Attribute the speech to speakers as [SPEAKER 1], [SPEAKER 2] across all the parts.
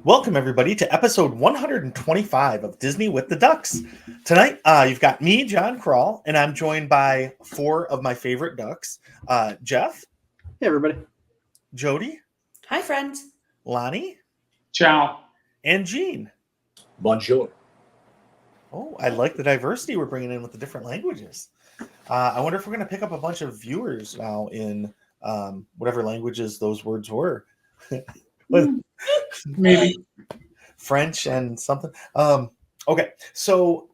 [SPEAKER 1] Welcome, everybody, to episode 125 of Disney with the Ducks. Tonight, you've got me, John Kral, and I'm joined by four of my favorite ducks. Jeff.
[SPEAKER 2] Hey, everybody.
[SPEAKER 1] Jody.
[SPEAKER 3] Hi, friends.
[SPEAKER 1] Lonnie.
[SPEAKER 4] Ciao.
[SPEAKER 1] And Jean.
[SPEAKER 5] Bonjour.
[SPEAKER 1] Oh, I like the diversity we're bringing in with the different languages. I wonder if we're going to pick up a bunch of viewers now in whatever languages those words were.
[SPEAKER 4] Maybe
[SPEAKER 1] French and something. Okay, so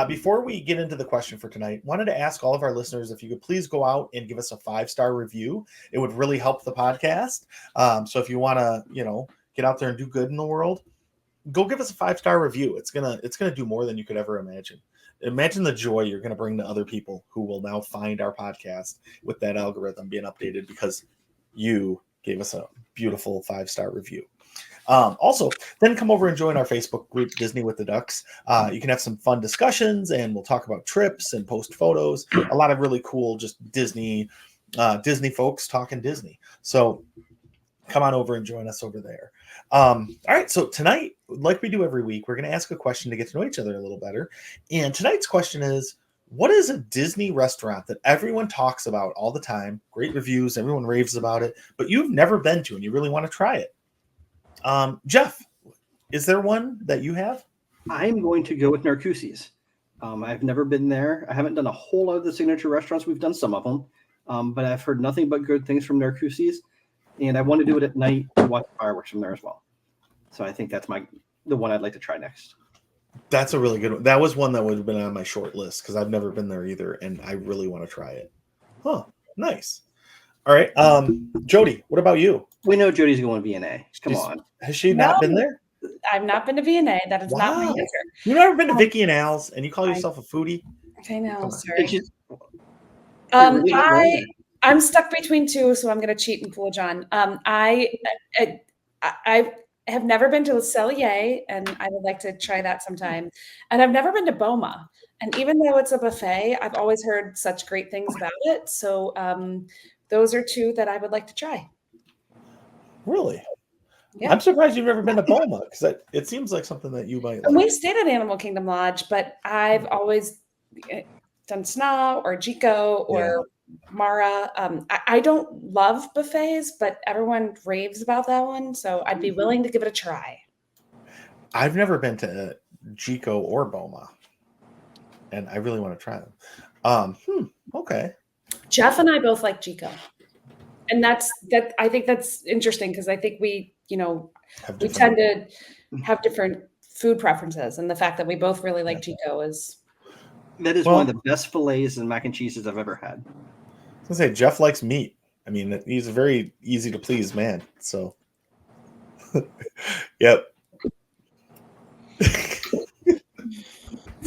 [SPEAKER 1] before we get into the question for tonight, wanted to ask all of our listeners if you could please go out and give us a 5-star review. It would really help the podcast. So if you want to, get out there and do good in the world, go give us a 5-star review. It's gonna do more than you could ever imagine. Imagine the joy you're going to bring to other people who will now find our podcast with that algorithm being updated because you gave us a beautiful 5-star review. Also, then come over and join our Facebook group, Disney with the Ducks. You can have some fun discussions, and we'll talk about trips and post photos. A lot of really cool, just Disney folks talking Disney. So come on over and join us over there. All right, so tonight, like we do every week, we're going to ask a question to get to know each other a little better. And tonight's question is, what is a Disney restaurant that everyone talks about all the time? Great reviews, everyone raves about it, but you've never been to and you really want to try it? Jeff, is there one that you have?
[SPEAKER 2] I'm going to go with Narcoossee's. I've never been there. I haven't done a whole lot of the signature restaurants. We've done some of them, but I've heard nothing but good things from Narcoossee's, and I want to do it at night to watch fireworks from there as well. So I think that's the one I'd like to try next.
[SPEAKER 1] That's a really good one. That was one that would have been on my short list because I've never been there either, and I really want to try it. Huh, nice. All right, Jody, what about you?
[SPEAKER 2] We know Jody's going to V&A. Come on.
[SPEAKER 1] Has she not been there?
[SPEAKER 3] I've not been to V&A. That is not my answer.
[SPEAKER 1] You've never been to Vicky and Al's, and you call yourself a foodie?
[SPEAKER 3] I know, sorry.
[SPEAKER 2] Really
[SPEAKER 3] I'm stuck between two, so I'm going to cheat and pull a John. I have never been to Le Cellier, and I would like to try that sometime. And I've never been to Boma. And even though it's a buffet, I've always heard such great things about it. So those are two that I would like to try.
[SPEAKER 1] Really?
[SPEAKER 3] Yeah.
[SPEAKER 1] I'm surprised you've never been to Boma because it seems like something that you might like.
[SPEAKER 3] We've stayed at Animal Kingdom Lodge, but I've always done Sna or Jico or Mara. I don't love buffets, but everyone raves about that one, so I'd be willing to give it a try.
[SPEAKER 1] I've never been to Jico or Boma, and I really want to try them. Okay.
[SPEAKER 3] Jeff and I both like Jico, and I think that's interesting because I think we tend to have different food preferences, and the fact that we both really like Jico is
[SPEAKER 2] one of the best fillets and mac and cheeses I've ever had.
[SPEAKER 1] I was gonna say Jeff likes meat. I mean, he's a very easy to please man. So, yep.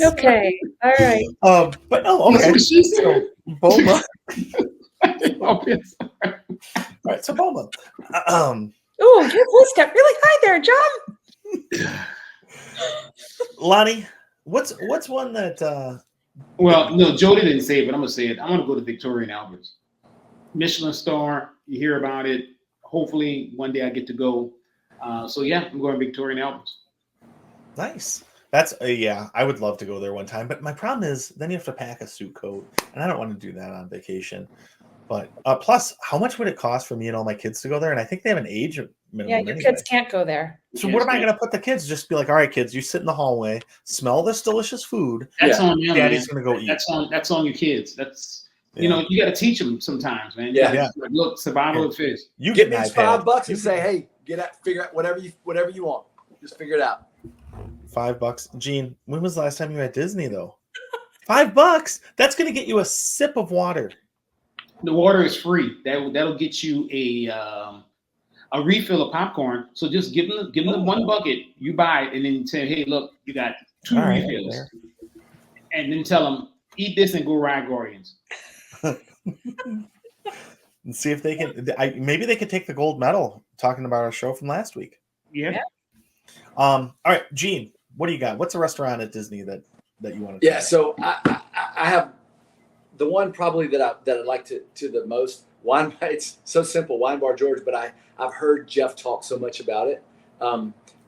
[SPEAKER 3] Okay. All right.
[SPEAKER 1] But no, okay. So Boma. All right, so Boma.
[SPEAKER 3] Oh, your voice got really high there, John.
[SPEAKER 1] Lonnie, what's one that?
[SPEAKER 4] Well, no, Jody didn't say it, but I'm gonna say it. I want to go to Victoria and Albert's. Michelin star. You hear about it. Hopefully, one day I get to go. So yeah, I'm going to Victoria and Albert's.
[SPEAKER 1] Nice. That's I would love to go there one time, but my problem is then you have to pack a suit coat, and I don't want to do that on vacation. But plus, how much would it cost for me and all my kids to go there? And I think they have an age minimum.
[SPEAKER 3] Yeah, your kids can't go there.
[SPEAKER 1] So what am I going to put the kids? Just be like, all right, kids, you sit in the hallway, smell this delicious food.
[SPEAKER 4] That's on them.
[SPEAKER 1] Daddy's going to go eat.
[SPEAKER 4] That's on your kids. That's you got to teach them sometimes, man.
[SPEAKER 5] Yeah.
[SPEAKER 4] Look, survival of fish.
[SPEAKER 1] You
[SPEAKER 5] Give me $5 and say, hey, figure out whatever you want. Just figure it out.
[SPEAKER 1] $5. Gene, when was the last time you were at Disney though? $5. That's going to get you a sip of water.
[SPEAKER 4] The water is free. That'll get you a refill of popcorn. So just give them one bucket. You buy it and then say, hey, look, you got 2 refills, and then tell them eat this and go ride Guardians.
[SPEAKER 1] And see if they can. Maybe they could take the gold medal. Talking about our show from last week.
[SPEAKER 4] Yeah.
[SPEAKER 1] All right, Gene, what do you got? What's a restaurant at Disney that you want to?
[SPEAKER 5] Yeah. So I have the one probably that I'd like to the most. It's so simple, Wine Bar George, but I've heard Jeff talk so much about it.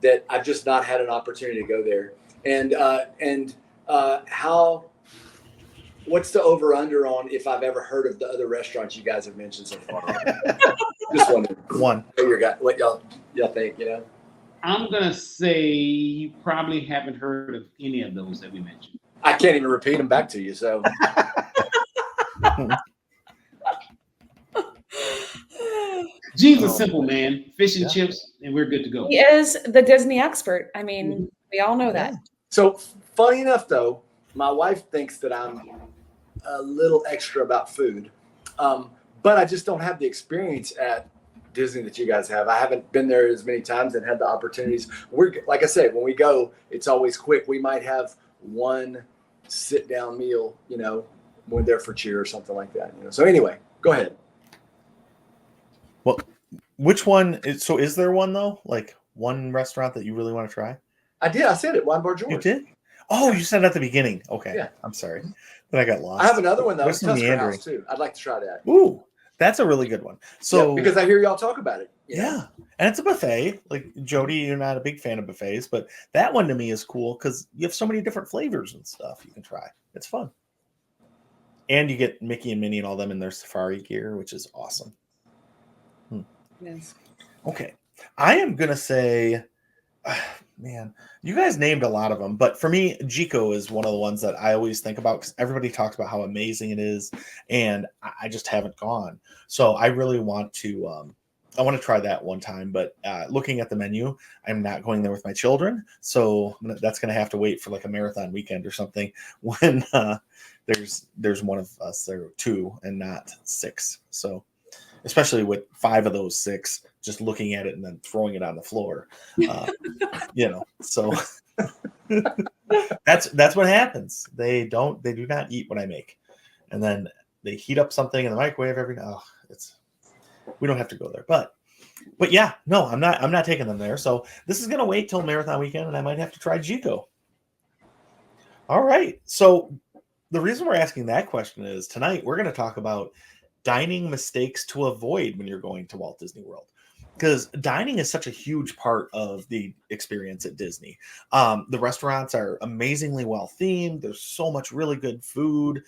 [SPEAKER 5] that I've just not had an opportunity to go there. And what's the over under on if I've ever heard of the other restaurants you guys have mentioned so far? Just wondering.
[SPEAKER 1] One.
[SPEAKER 5] What y'all think, you know?
[SPEAKER 4] I'm gonna say you probably haven't heard of any of those that we mentioned.
[SPEAKER 5] I can't even repeat them back to you. So
[SPEAKER 4] Gene's a simple man. Fish and chips, and we're good to go.
[SPEAKER 3] He is the Disney expert. I mean, we all know that.
[SPEAKER 5] So funny enough, though, my wife thinks that I'm a little extra about food, but I just don't have the experience at Disney that you guys have. I haven't been there as many times and had the opportunities. Like I said, when we go, it's always quick. We might have one sit-down meal, you know, when they're for cheer or something like that. You know. So anyway, go ahead.
[SPEAKER 1] Well, which one? Is there one though? Like one restaurant that you really want to try?
[SPEAKER 5] I did. I said it. Wine Bar George.
[SPEAKER 1] You did? Oh, you said it at the beginning. Okay.
[SPEAKER 5] Yeah.
[SPEAKER 1] I'm sorry. But I got lost.
[SPEAKER 5] I have another one though.
[SPEAKER 1] There's some
[SPEAKER 5] Tusker
[SPEAKER 1] meandering.
[SPEAKER 5] House too. I'd like to try that.
[SPEAKER 1] Ooh, that's a really good one. So
[SPEAKER 5] yeah, because I hear y'all talk about it. You know?
[SPEAKER 1] yeah, and it's a buffet. Like Jody, you're not a big fan of buffets, but that one to me is cool because you have so many different flavors and stuff you can try. It's fun, and you get Mickey and Minnie and all them in their safari gear, which is awesome.
[SPEAKER 3] Yes.
[SPEAKER 1] Okay, I am gonna say, man, you guys named a lot of them, but for me, Jiko is one of the ones that I always think about because everybody talks about how amazing it is, and I just haven't gone. So I really want to. I want to try that one time, but looking at the menu, I'm not going there with my children, so that's going to have to wait for like a marathon weekend or something when there's one of us there, 2 and not 6. So especially with 5 of those 6, just looking at it and then throwing it on the floor, you know. So that's what happens. They do not eat what I make, and then they heat up something in the microwave every. Oh, we don't have to go there, but yeah, no, I'm not taking them there. So this is gonna wait till marathon weekend, and I might have to try Jiko. All right. So the reason we're asking that question is tonight we're going to talk about dining mistakes to avoid when you're going to Walt Disney World, because dining is such a huge part of the experience at Disney. The restaurants are amazingly well themed. There's so much really good food.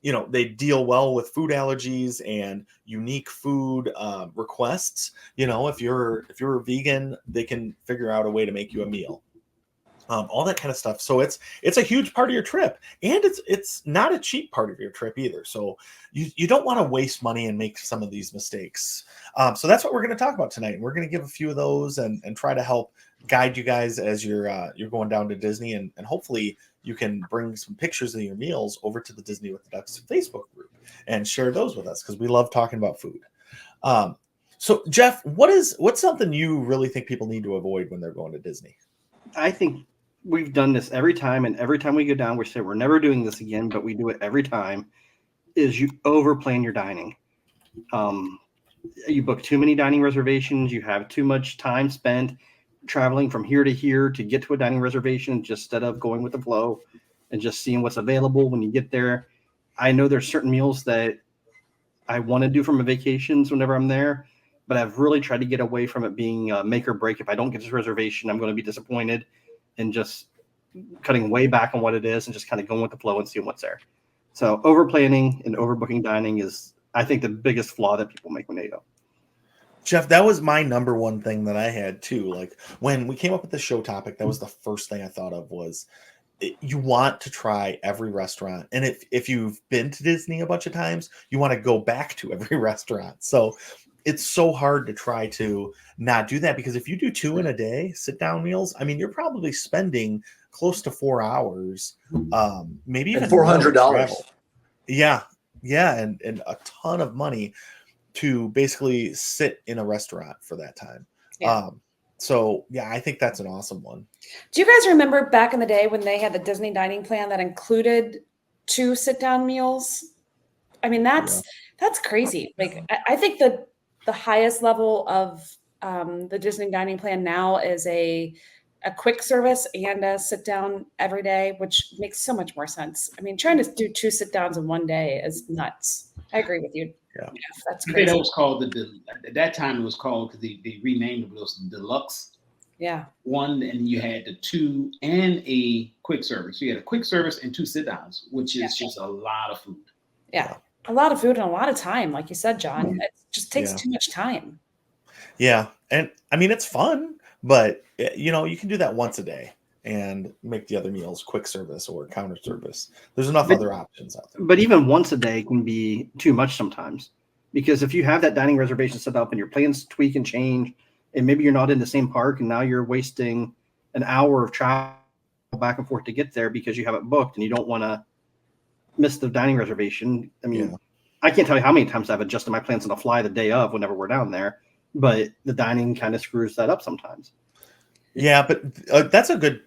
[SPEAKER 1] You know, they deal well with food allergies and unique food requests. You know, if you're a vegan, they can figure out a way to make you a meal. All that kind of stuff. So it's a huge part of your trip, and it's not a cheap part of your trip either. So you don't want to waste money and make some of these mistakes. So that's what we're going to talk about tonight. We're going to give a few of those and try to help guide you guys as you're going down to Disney, and hopefully you can bring some pictures of your meals over to the Disney with the Ducks Facebook group and share those with us because we love talking about food. So Jeff, what's something you really think people need to avoid when they're going to Disney?
[SPEAKER 2] I think we've done this every time, and every time we go down, we say we're never doing this again, but we do it every time, is you overplan your dining. You book too many dining reservations. You have too much time spent traveling from here to get to a dining reservation just instead of going with the flow and just seeing what's available when you get there. I know there's certain meals that I want to do from a vacations whenever I'm there, but I've really tried to get away from it being a make or break. If I don't get this reservation, I'm going to be disappointed, and just cutting way back on what it is and just kind of going with the flow and seeing what's there. So over planning and overbooking dining is, I think, the biggest flaw that people make when they go.
[SPEAKER 1] Jeff, that was my number one thing that I had too. Like when we came up with the show topic, that was the first thing I thought of was you want to try every restaurant. And if you've been to Disney a bunch of times, you want to go back to every restaurant. So it's so hard to try to not do that, because if you do 2 in a day, sit down meals, I mean, you're probably spending close to 4 hours, maybe even
[SPEAKER 5] $400.
[SPEAKER 1] Yeah. And a ton of money to basically sit in a restaurant for that time.
[SPEAKER 3] Yeah.
[SPEAKER 1] So yeah, I think that's an awesome one.
[SPEAKER 3] Do you guys remember back in the day when they had the Disney dining plan that included 2 sit-down meals? I mean, that's crazy. Like, I think the highest level of the Disney dining plan now is a quick service and a sit-down every day, which makes so much more sense. I mean, trying to do 2 sit-downs in one day is nuts. I agree with you.
[SPEAKER 1] Yeah,
[SPEAKER 3] that's
[SPEAKER 4] I
[SPEAKER 3] crazy.
[SPEAKER 4] think that was called at that time it was called, because they renamed it, was deluxe.
[SPEAKER 3] Yeah.
[SPEAKER 4] one, and you had the two and a quick service. So you had a quick service and 2 sit downs, which is just a lot of food.
[SPEAKER 3] Yeah. A lot of food and a lot of time, like you said, John. It just takes too much time.
[SPEAKER 1] Yeah. And I mean, it's fun, but you know, you can do that once a day and make the other meals quick service or counter service. There's enough other options out there.
[SPEAKER 2] But even once a day can be too much sometimes, because if you have that dining reservation set up and your plans tweak and change, and maybe you're not in the same park, and now you're wasting an hour of travel back and forth to get there because you have it booked and you don't want to miss the dining reservation. I mean, I can't tell you how many times I've adjusted my plans on the fly the day of whenever we're down there, but the dining kind of screws that up sometimes.
[SPEAKER 1] Yeah, but that's a good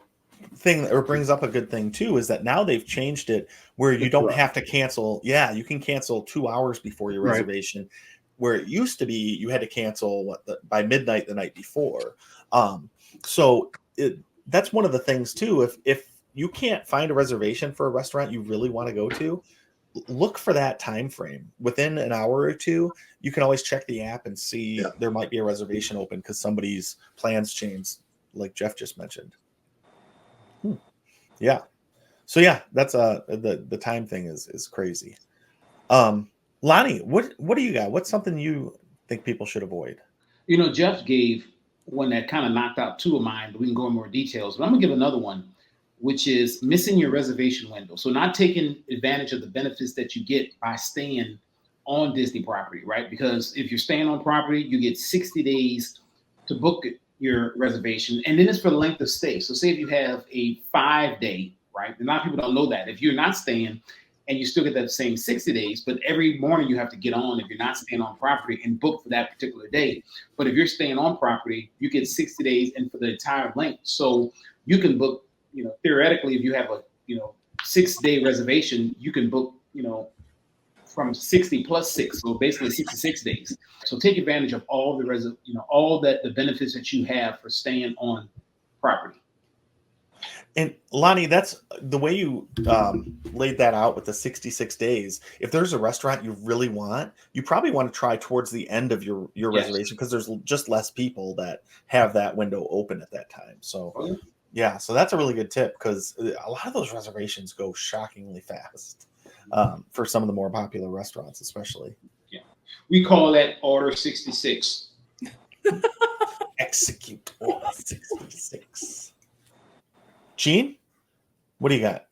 [SPEAKER 1] thing, or brings up a good thing too, is that now they've changed it where you don't have to cancel. Yeah, you can cancel 2 hours before your reservation, where it used to be you had to cancel by midnight the night before. So that's one of the things too. If you can't find a reservation for a restaurant you really want to go to, look for that time frame. Within an hour or two, you can always check the app and see there might be a reservation open because somebody's plans changed, like Jeff just mentioned. Yeah. So yeah, that's the time thing is crazy. Lonnie, what do you got? What's something you think people should avoid?
[SPEAKER 4] You know, Jeff gave one that kind of knocked out 2 of mine, but we can go in more details. But I'm gonna give another one, which is missing your reservation window. So not taking advantage of the benefits that you get by staying on Disney property, right? Because if you're staying on property, you get 60 days to book your reservation, and then it's for the length of stay. So say if you have a 5-day, right? A lot of people don't know that. If you're not staying and you still get that same 60 days, but every morning you have to get on if you're not staying on property and book for that particular day. But if you're staying on property, you get 60 days and for the entire length. So you can book, you know, theoretically, if you have a, 6-day reservation, you can book, from 60 plus 6, so basically 66 days. So take advantage of all the all that the benefits that you have for staying on property.
[SPEAKER 1] And Lonnie, that's the way you laid that out with the 66 days. If there's a restaurant you really want, you probably want to try towards the end of your reservation, because there's just less people that have that window open at that time. So yeah, so that's a really good tip, because a lot of those reservations go shockingly fast for some of the more popular restaurants, especially.
[SPEAKER 4] Yeah, we call that Order 66.
[SPEAKER 1] Execute Order 66. Gene, what do you got?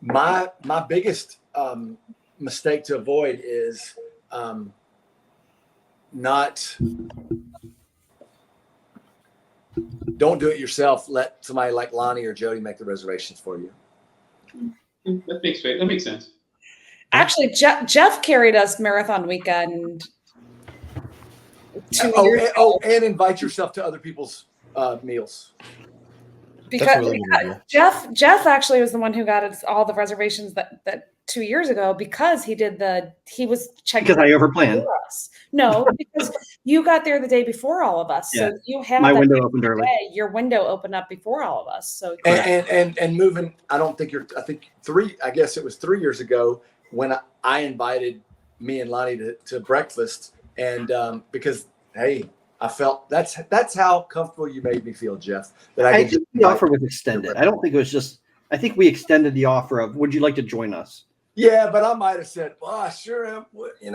[SPEAKER 5] My biggest mistake to avoid is don't do it yourself. Let somebody like Lonnie or Jody make the reservations for you.
[SPEAKER 4] That makes sense.
[SPEAKER 3] Actually, Jeff carried us marathon weekend 2 years ago.
[SPEAKER 5] And invite yourself to other people's meals.
[SPEAKER 3] Because
[SPEAKER 1] really
[SPEAKER 3] Jeff actually was the one who got us all the reservations that 2 years ago, because he was checking.
[SPEAKER 2] Because I overplanned.
[SPEAKER 3] No, because you got there the day before all of us, so you had
[SPEAKER 2] my window opened early.
[SPEAKER 3] Your window opened up before all of us. So
[SPEAKER 5] and moving. I think 3. I guess it was 3 years ago when I invited me and Lonnie to breakfast, and because hey. I felt that's how comfortable you made me feel, Jeff. That
[SPEAKER 2] I think the offer was extended. I don't think it was just. I think we extended the offer of, would you like to join us?
[SPEAKER 5] Yeah, but I might have said, well, I sure am.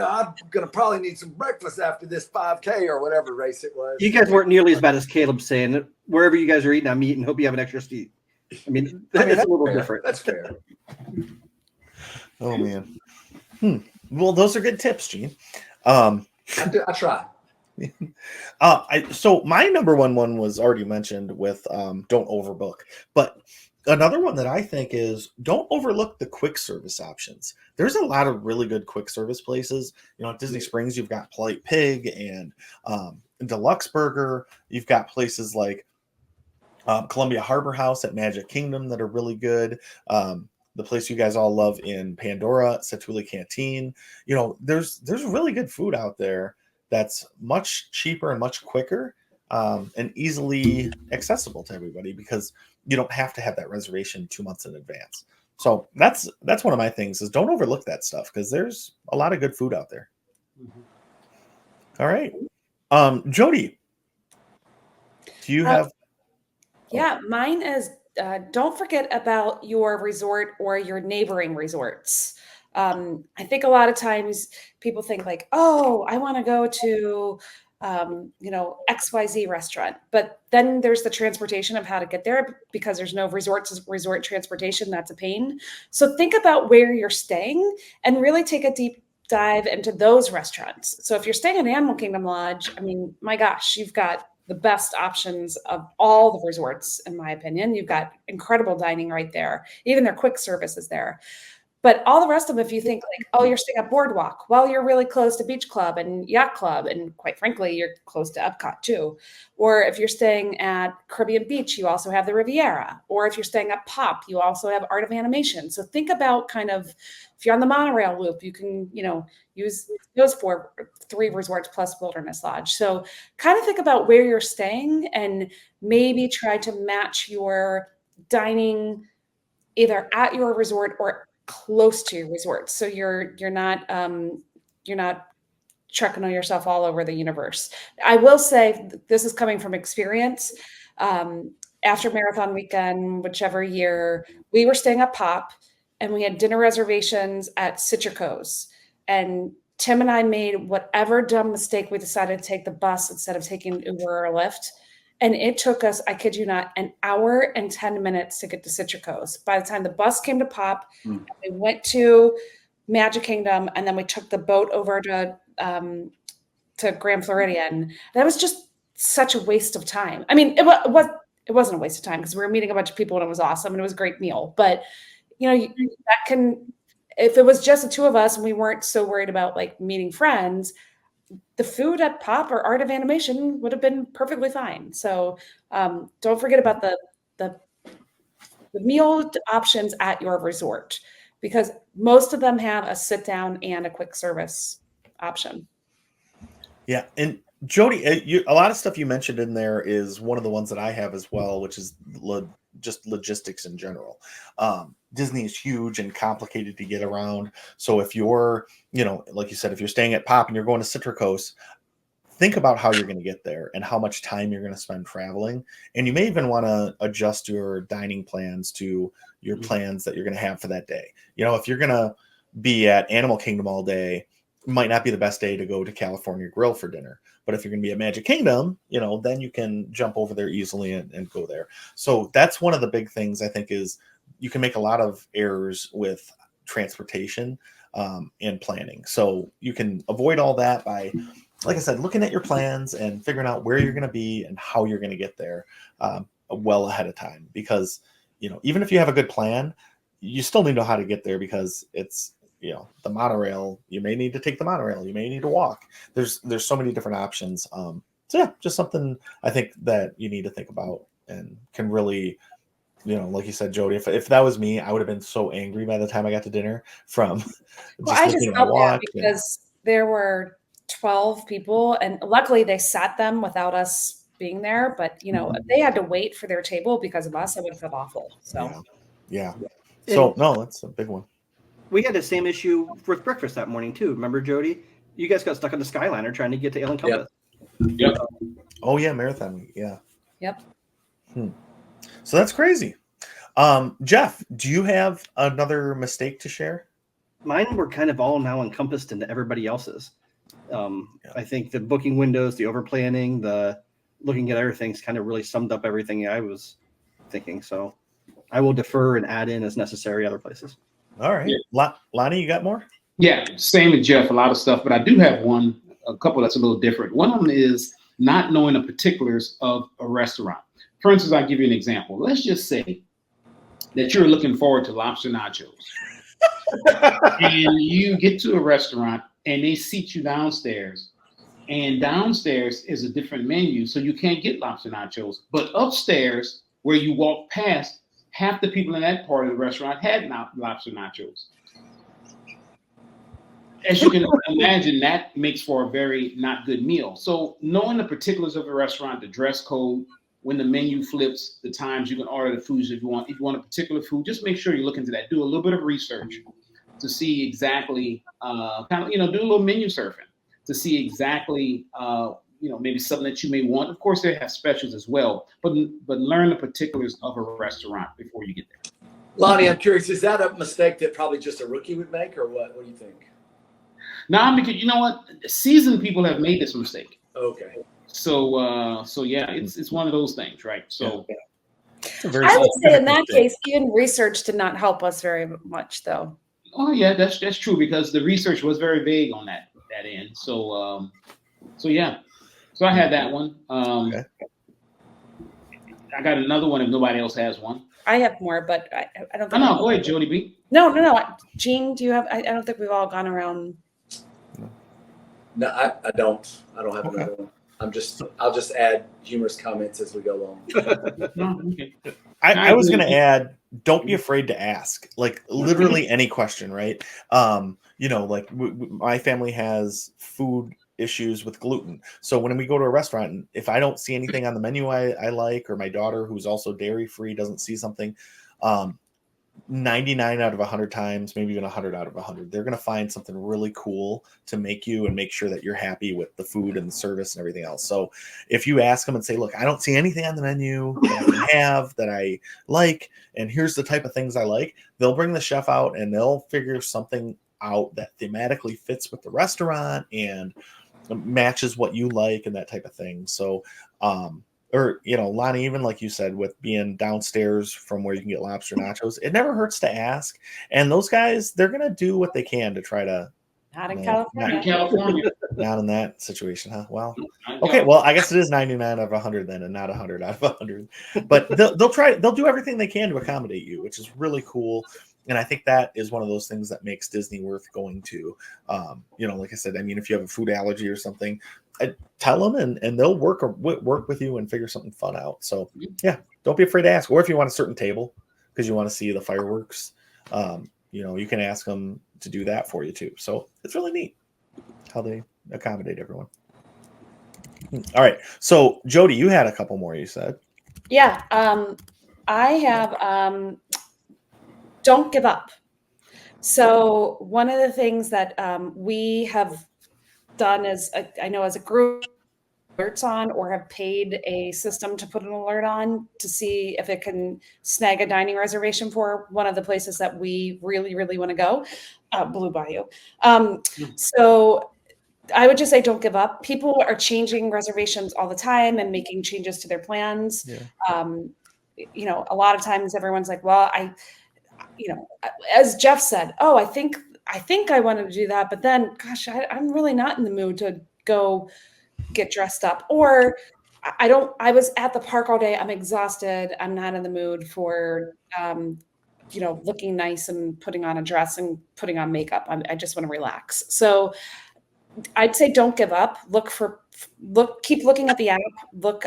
[SPEAKER 5] I'm going to probably need some breakfast after this 5K or whatever race it was.
[SPEAKER 2] You guys weren't nearly as bad as Caleb saying, wherever you guys are eating, I'm eating. Hope you have an extra seat. I mean, that's a little different.
[SPEAKER 5] That's fair.
[SPEAKER 1] Oh, man. Well, those are good tips, Gene.
[SPEAKER 5] I try.
[SPEAKER 1] So my number one was already mentioned with don't overbook, but another one that I think is don't overlook the quick service options. There's a lot of really good quick service places. At Disney Springs, you've got Polite Pig and Deluxe Burger. You've got places like Columbia Harbor House at Magic Kingdom that are really good. The place you guys all love in Pandora, Satu'li Canteen. There's really good food out there that's much cheaper and much quicker and easily accessible to everybody, because you don't have to have that reservation 2 months in advance. So that's one of my things, is don't overlook that stuff, because there's a lot of good food out there. Mm-hmm. All right. Jody. Do you have?
[SPEAKER 3] Yeah, mine is don't forget about your resort or your neighboring resorts. I think a lot of times people think like, oh, I want to go to, XYZ restaurant. But then there's the transportation of how to get there because there's no resort transportation. That's a pain. So think about where you're staying and really take a deep dive into those restaurants. So if you're staying at Animal Kingdom Lodge, I mean, my gosh, you've got the best options of all the resorts, in my opinion. You've got incredible dining right there. Even their quick service is there. But all the rest of them, if you think like, oh, you're staying at Boardwalk, well, you're really close to Beach Club and Yacht Club. And quite frankly, you're close to Epcot too. Or if you're staying at Caribbean Beach, you also have the Riviera. Or if you're staying at Pop, you also have Art of Animation. So think about kind of, if you're on the monorail loop, you can, use those 3 resorts plus Wilderness Lodge. So kind of think about where you're staying and maybe try to match your dining either at your resort or close to your resort. So you're not trekking yourself all over the universe. I will say this is coming from experience. After Marathon Weekend, whichever year, we were staying at Pop and we had dinner reservations at Citrico's. And Tim and I made whatever dumb mistake we decided to take the bus instead of taking Uber or Lyft. And it took us, I kid you not, an hour and 10 minutes to get to Citrico's. By the time the bus came to Pop, we went to Magic Kingdom, and then we took the boat over to Grand Floridian. That was just such a waste of time. I mean, it wasn't a waste of time because we were meeting a bunch of people and it was awesome and it was a great meal. But that can, if it was just the 2 of us and we weren't so worried about like meeting friends, the food at Pop or Art of Animation would have been perfectly fine. So don't forget about the meal options at your resort because most of them have a sit down and a quick service option.
[SPEAKER 1] Yeah. And Jody, a lot of stuff you mentioned in there is one of the ones that I have as well, which is just logistics in general. Disney is huge and complicated to get around. So if you're, like you said, if you're staying at Pop and you're going to Citrico's, think about how you're going to get there and how much time you're going to spend traveling. And you may even want to adjust your dining plans to your plans that you're going to have for that day. If you're going to be at Animal Kingdom all day, it might not be the best day to go to California Grill for dinner. But if you're going to be at Magic Kingdom, then you can jump over there easily and go there. So that's one of the big things I think is you can make a lot of errors with transportation and planning. So you can avoid all that by, like I said, looking at your plans and figuring out where you're going to be and how you're going to get there well ahead of time. Because, even if you have a good plan, you still need to know how to get there because it's, the monorail, you may need to take the monorail, you may need to walk. There's so many different options. So yeah, just something I think that you need to think about and can really, like you said, Jody, if that was me, I would have been so angry by the time I got to dinner from
[SPEAKER 3] I just felt bad because there were 12 people and luckily they sat them without us being there. But, if they had to wait for their table because of us, I would have felt awful. So,
[SPEAKER 1] yeah. So, no, that's a big one.
[SPEAKER 2] We had the same issue with breakfast that morning too. Remember, Jody? You guys got stuck on the Skyliner trying to get to Alien Compass.
[SPEAKER 4] Yep.
[SPEAKER 1] Oh yeah, Marathon. Yeah.
[SPEAKER 3] Yep.
[SPEAKER 1] So that's crazy. Jeff, do you have another mistake to share?
[SPEAKER 2] Mine were kind of all now encompassed into everybody else's. I think the booking windows, the over planning, the looking at everything's kind of really summed up everything I was thinking. So I will defer and add in as necessary other places.
[SPEAKER 1] All right. Yeah. Lonnie, you got more?
[SPEAKER 4] Yeah, same with Jeff, a lot of stuff, but I do have a couple that's a little different. One of them is not knowing the particulars of a restaurant. For instance, I'll give you an example. Let's just say that you're looking forward to lobster nachos. And you get to a restaurant and they seat you downstairs. And downstairs is a different menu, so you can't get lobster nachos. But upstairs, where you walk past, half the people in that part of the restaurant had lobster nachos. As you can imagine, that makes for a very not good meal. So knowing the particulars of the restaurant, the dress code, when the menu flips, the times you can order the foods if you want. If you want a particular food, just make sure you look into that. Do a little bit of research to see exactly, do a little menu surfing to see exactly maybe something that you may want. Of course, they have specials as well, but learn the particulars of a restaurant before you get there.
[SPEAKER 5] Lonnie, I'm curious, is that a mistake that probably just a rookie would make, or what? What do you think?
[SPEAKER 4] Now, because you know what, seasoned people have made this mistake.
[SPEAKER 5] Okay.
[SPEAKER 4] So yeah, it's one of those things, right? So
[SPEAKER 3] I would say in that case, even research did not help us very much, though.
[SPEAKER 4] Oh yeah, that's true, because the research was very vague on that end. So yeah, so I had that one.
[SPEAKER 1] Okay.
[SPEAKER 4] I got another one if nobody else has one.
[SPEAKER 3] I have more, but I don't think.
[SPEAKER 4] No, go ahead, Jody B.
[SPEAKER 3] No. Gene, do you have? I don't think we've all gone around.
[SPEAKER 5] No, I don't. I don't have another one. I'll just add humorous comments as we go along.
[SPEAKER 4] No, okay.
[SPEAKER 1] I was going to add, don't be afraid to ask, like literally any question, right? Like my family has food issues with gluten. So when we go to a restaurant, and if I don't see anything on the menu I like, or my daughter who's also dairy free doesn't see something, 99 out of 100 times, maybe even 100 out of 100, they're going to find something really cool to make you and make sure that you're happy with the food and the service and everything else. So if you ask them and say, look, I don't see anything on the menu that I can have that I like, and here's the type of things I like, they'll bring the chef out and they'll figure something out that thematically fits with the restaurant and matches what you like and that type of thing. So, Lonnie, even like you said, with being downstairs from where you can get lobster nachos, it never hurts to ask. And those guys, they're going to do what they can to try to.
[SPEAKER 3] Not in California.
[SPEAKER 1] Not in that situation, huh? Well, okay. Well, I guess it is 99 out of 100 then, and not 100 out of 100. But they'll do everything they can to accommodate you, which is really cool. And I think that is one of those things that makes Disney worth going to. Like I said, I mean, if you have a food allergy or something, tell them and they'll work with you and figure something fun out. So yeah, don't be afraid to ask. Or if you want a certain table because you want to see the fireworks, you can ask them to do that for you too. So it's really neat how they accommodate everyone. All right. So Jody, you had a couple more, you said.
[SPEAKER 3] Yeah. I have, don't give up. So one of the things that we have done is, I know as a group, alerts on or have paid a system to put an alert on to see if it can snag a dining reservation for one of the places that we really, really want to go, Blue Bayou. So I would just say don't give up. People are changing reservations all the time and making changes to their plans. Yeah. A lot of times everyone's like, well, as Jeff said, oh, I think I wanted to do that, but then, gosh, I'm really not in the mood to go get dressed up. Or I was at the park all day. I'm exhausted. I'm not in the mood for, looking nice and putting on a dress and putting on makeup. I just want to relax. So I'd say don't give up. Keep looking at the app. Look,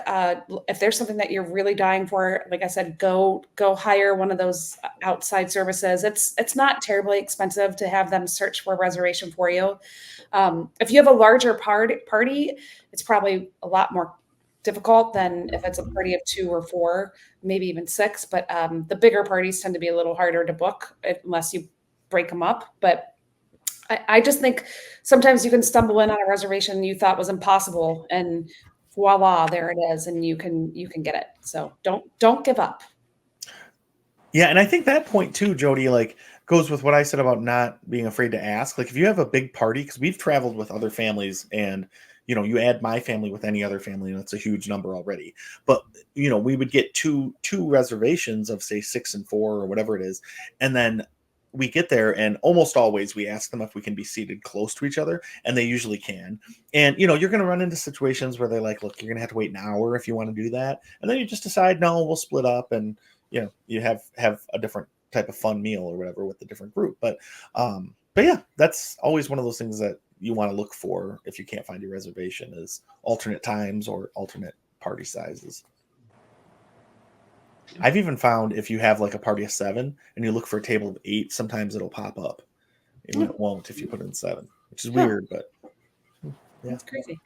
[SPEAKER 3] if there's something that you're really dying for, like I said, go hire one of those outside services. It's not terribly expensive to have them search for a reservation for you. If you have a larger party, it's probably a lot more difficult than if it's a party of 2 or 4, maybe even 6. But the bigger parties tend to be a little harder to book unless you break them up. But I just think sometimes you can stumble in on a reservation you thought was impossible, and voila, there it is, and you can get it. So don't give up.
[SPEAKER 1] Yeah, and I think that point too, Jody, like goes with what I said about not being afraid to ask. Like if you have a big party, because we've traveled with other families, and you add my family with any other family, and it's a huge number already. But we would get two reservations of say 6 and 4 or whatever it is, and then we get there and almost always we ask them if we can be seated close to each other, and they usually can. And, you're going to run into situations where they're like, look, you're going to have to wait an hour if you want to do that. And then you just decide, no, we'll split up and, you have a different type of fun meal or whatever with the different group. But yeah, that's always one of those things that you want to look for if you can't find your reservation is alternate times or alternate party sizes. I've even found if you have like a party of 7 and you look for a table of 8, sometimes it'll pop up. And it won't if you put in 7, which is weird, but yeah.
[SPEAKER 3] That's crazy.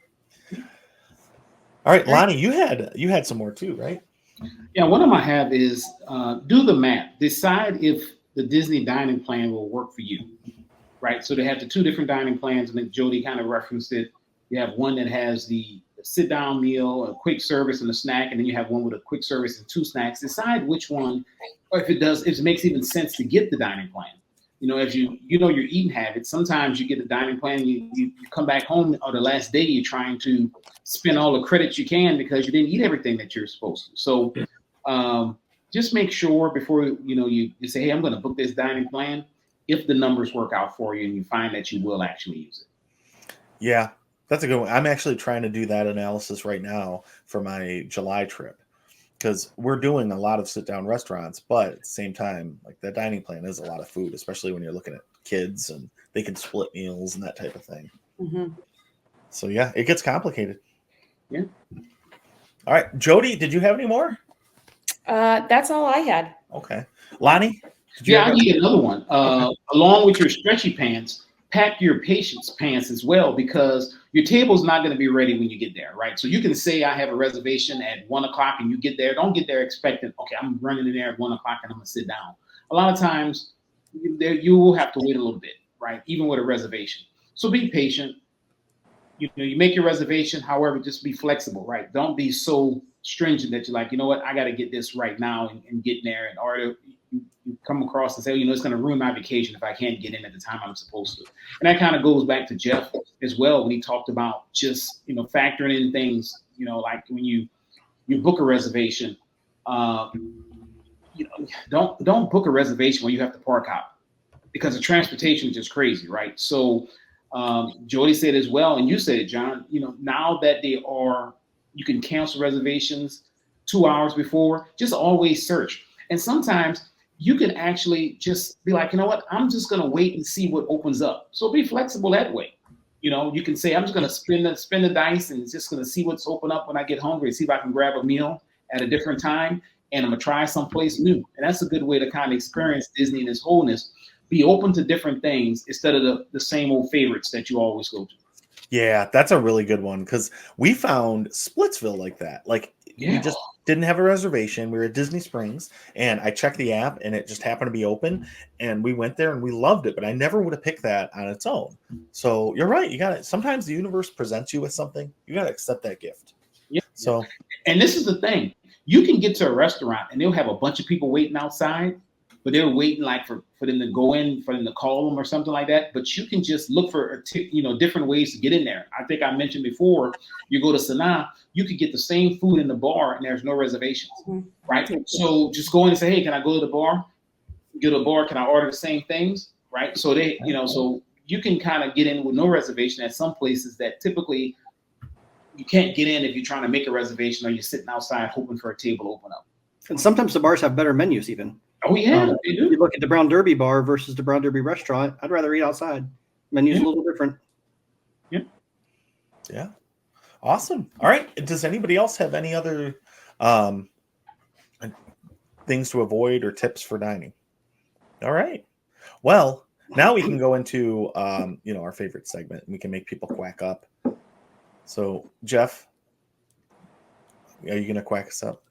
[SPEAKER 1] All right, Lonnie, you had some more too, right?
[SPEAKER 4] Yeah, one of them I have is do the math. Decide if the Disney dining plan will work for you, right? So they have the 2 different dining plans. I think Jody kind of referenced it. You have one that has the sit-down meal, a quick service and a snack, and then you have one with a quick service and 2 snacks. Decide which one, or if it makes even sense to get the dining plan. If you know your eating habits, sometimes you get the dining plan, you come back home on the last day, you're trying to spend all the credits you can because you didn't eat everything that you're supposed to. So just make sure before you say, hey, I'm going to book this dining plan, if the numbers work out for you and you find that you will actually use it.
[SPEAKER 1] Yeah, that's a good one. I'm actually trying to do that analysis right now for my July trip, because we're doing a lot of sit-down restaurants, but at the same time, like that dining plan is a lot of food, especially when you're looking at kids and they can split meals and that type of thing.
[SPEAKER 3] Mm-hmm.
[SPEAKER 1] So yeah, it gets complicated.
[SPEAKER 4] Yeah.
[SPEAKER 1] All right, Jody, did you have any more?
[SPEAKER 3] That's all I had.
[SPEAKER 1] Okay, Lonnie.
[SPEAKER 4] I'll give you another one. Along with your stretchy pants, pack your patient's pants as well, because your table's not going to be ready when you get there, right? So you can say I have a reservation at 1 o'clock and you get there. Don't get there expecting, okay, I'm running in there at 1 o'clock and I'm going to sit down. A lot of times you will have to wait a little bit, right? Even with a reservation. So be patient. You make your reservation. However, just be flexible, right? Don't be so stringent that you're like, you know what, I got to get this right now and get in there. And or you come across and say, it's going to ruin my vacation if I can't get in at the time I'm supposed to. And that kind of goes back to Jeff as well when he talked about just factoring in things, like when you book a reservation, don't book a reservation when you have to park out, because the transportation is just crazy, right? So Jody said as well, and you said it, John, now that you can cancel reservations 2 hours before, just always search. And sometimes you can actually just be like, you know what, I'm just going to wait and see what opens up. So be flexible that way. You can say, I'm just going to spin the dice and just going to see what's open up when I get hungry, see if I can grab a meal at a different time, and I'm going to try someplace new. And that's a good way to kind of experience Disney in its wholeness. Be open to different things instead of the same old favorites that you always go to.
[SPEAKER 1] Yeah, that's a really good one, because we found Splitsville like that. Like, we just didn't have a reservation. We were at Disney Springs, and I checked the app, and it just happened to be open, and we went there, and we loved it. But I never would have picked that on its own. So you're right. You got to. Sometimes the universe presents you with something. You got to accept that gift.
[SPEAKER 4] Yeah.
[SPEAKER 1] So,
[SPEAKER 4] and this is the thing: you can get to a restaurant, and they'll have a bunch of people waiting outside, but they're waiting like for them to go in, for them to call them or something like that. But you can just look for different ways to get in there. I think I mentioned before, you go to Sanaa, you could get the same food in the bar and there's no reservations, right? So just go in and say, hey, can I go to the bar? Go to the bar, can I order the same things, right? So so you can kind of get in with no reservation at some places that typically you can't get in if you're trying to make a reservation or you're sitting outside hoping for a table to open up.
[SPEAKER 2] And sometimes the bars have better menus even.
[SPEAKER 4] Oh, yeah, they do.
[SPEAKER 2] You look at the Brown Derby bar versus the Brown Derby restaurant, I'd rather eat outside. Menu's a little different.
[SPEAKER 1] Yeah. Awesome. All right. Does anybody else have any other things to avoid or tips for dining? All right. Well, now we can go into our favorite segment, and we can make people quack up. So, Jeff, are you going to quack us up?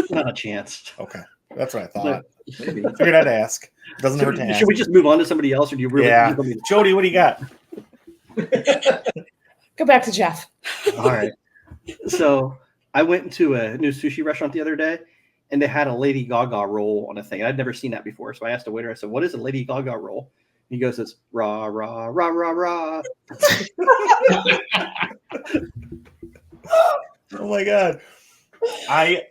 [SPEAKER 2] Not a chance.
[SPEAKER 1] Okay. That's what I thought.
[SPEAKER 2] Maybe.
[SPEAKER 1] Figured I'd ask. It doesn't hurt to ask.
[SPEAKER 2] Should we just move on to somebody else, or do you really?
[SPEAKER 1] Yeah. Jody, what do you got?
[SPEAKER 3] Go back to Jeff.
[SPEAKER 2] All right. So I went to a new sushi restaurant the other day, and they had a Lady Gaga roll on a thing. I'd never seen that before. So I asked the waiter, I said, what is a Lady Gaga roll? And he goes, it's rah, rah, rah, rah, rah.
[SPEAKER 1] Oh my God. I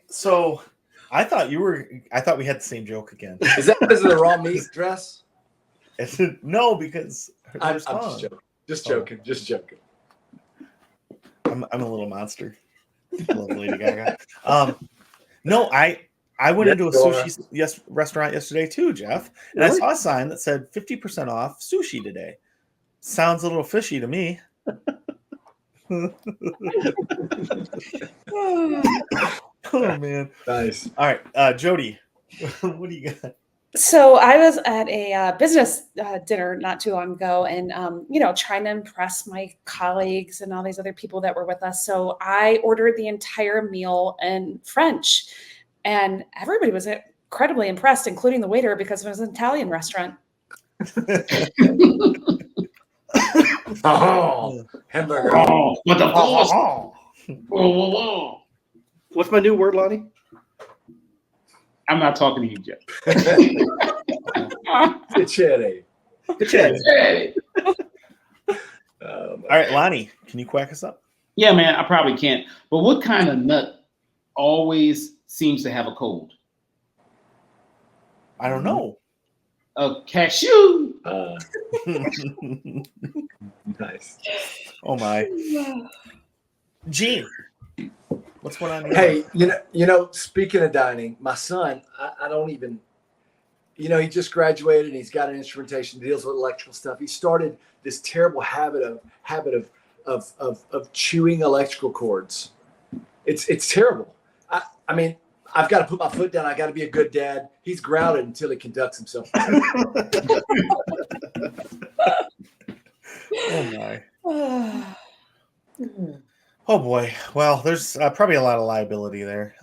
[SPEAKER 1] thought we had the same joke again.
[SPEAKER 5] Is that because of the raw meat dress?
[SPEAKER 1] No, because
[SPEAKER 5] I'm just joking. Just joking.
[SPEAKER 1] I'm a little monster. I love Lady Gaga. No, I went into a sushi restaurant yesterday too, Jeff, and I saw a sign that said 50% off sushi today. Sounds a little fishy to me. Oh man,
[SPEAKER 5] nice.
[SPEAKER 1] All right, Jody, what do you got?
[SPEAKER 3] So I was at a business dinner not too long ago, and trying to impress my colleagues and all these other people that were with us. So I ordered the entire meal in French, and everybody was incredibly impressed, including the waiter, because it was an Italian restaurant.
[SPEAKER 5] Oh, hamburger.
[SPEAKER 4] Oh, what the balls? Whoa.
[SPEAKER 2] What's my new word, Lonnie?
[SPEAKER 4] I'm not talking to you, Jeff.
[SPEAKER 5] Cherry.
[SPEAKER 4] Hey.
[SPEAKER 1] All right, Lonnie, can you quack us up?
[SPEAKER 4] Yeah, man, I probably can't. But what kind of nut always seems to have a cold?
[SPEAKER 1] I don't know.
[SPEAKER 4] A cashew.
[SPEAKER 5] Nice.
[SPEAKER 1] Oh my. Gene, what's going on?
[SPEAKER 5] Hey, you know, speaking of dining, my son, I don't even, he just graduated and he's got an instrumentation, deals with electrical stuff. He started this terrible habit of chewing electrical cords. It's terrible. I mean, I've got to put my foot down. I got to be a good dad. He's grounded until he conducts himself.
[SPEAKER 1] Oh my. Oh boy. Well, there's probably a lot of liability there.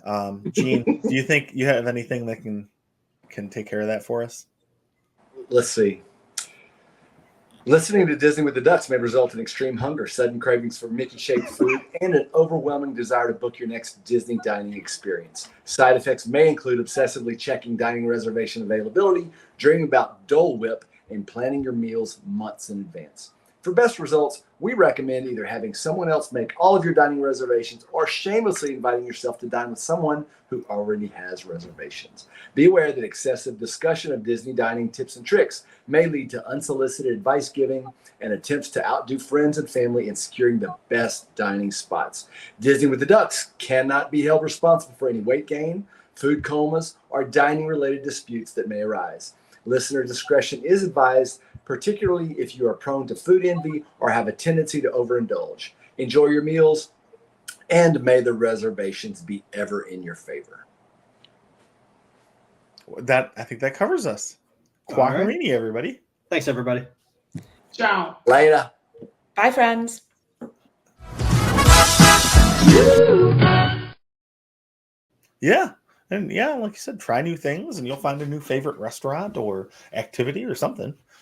[SPEAKER 1] Gene, do you think you have anything that can take care of that for us?
[SPEAKER 5] Let's see. Listening to Disney with the Ducks may result in extreme hunger, sudden cravings for Mickey-shaped food, and an overwhelming desire to book your next Disney dining experience. Side effects may include obsessively checking dining reservation availability, dreaming about Dole Whip, and planning your meals months in advance. For best results, we recommend either having someone else make all of your dining reservations or shamelessly inviting yourself to dine with someone who already has reservations. Be aware that excessive discussion of Disney dining tips and tricks may lead to unsolicited advice giving and attempts to outdo friends and family in securing the best dining spots. Disney with the Ducks cannot be held responsible for any weight gain, food comas, or dining related disputes that may arise. Listener discretion is advised, particularly if you are prone to food envy or have a tendency to overindulge. Enjoy your meals, and may the reservations be ever in your favor.
[SPEAKER 1] I think that covers us.
[SPEAKER 2] All right.
[SPEAKER 1] Quackarini, everybody.
[SPEAKER 2] Thanks, everybody.
[SPEAKER 4] Ciao.
[SPEAKER 5] Later.
[SPEAKER 3] Bye, friends.
[SPEAKER 1] Yeah. And yeah, like you said, try new things and you'll find a new favorite restaurant or activity or something.